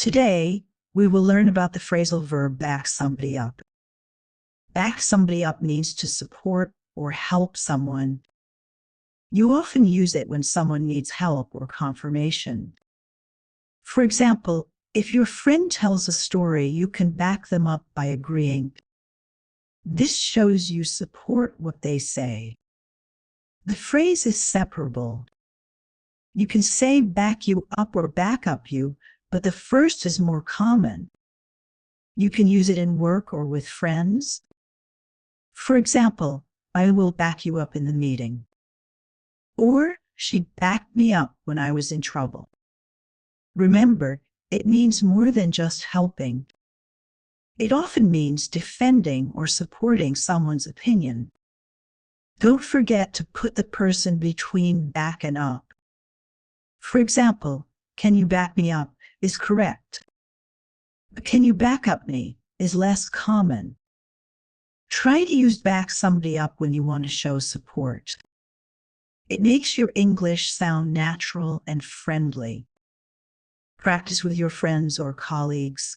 Today, we will learn about the phrasal verb back somebody up. Back somebody up means to support or help someone. You often use it when someone needs help or confirmation. For example, if your friend tells a story, you can back them up by agreeing. This shows you support what they say. The phrase is separable. You can say back you up or back up you, but the first is more common. You can use it in work or with friends. For example, I will back you up in the meeting. Or she backed me up when I was in trouble. Remember, it means more than just helping. It often means defending or supporting someone's opinion. Don't forget to put the person between back and up. For example, can you back me up is correct. But can you back up me is less common. Try to use back somebody up when you want to show support. It makes your English sound natural and friendly. Practice with your friends or colleagues.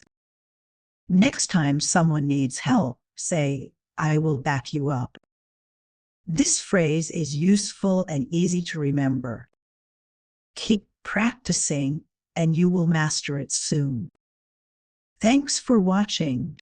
Next time someone needs help, say, I will back you up. This phrase is useful and easy to remember. Keep practicing, and you will master it soon. Thanks for watching.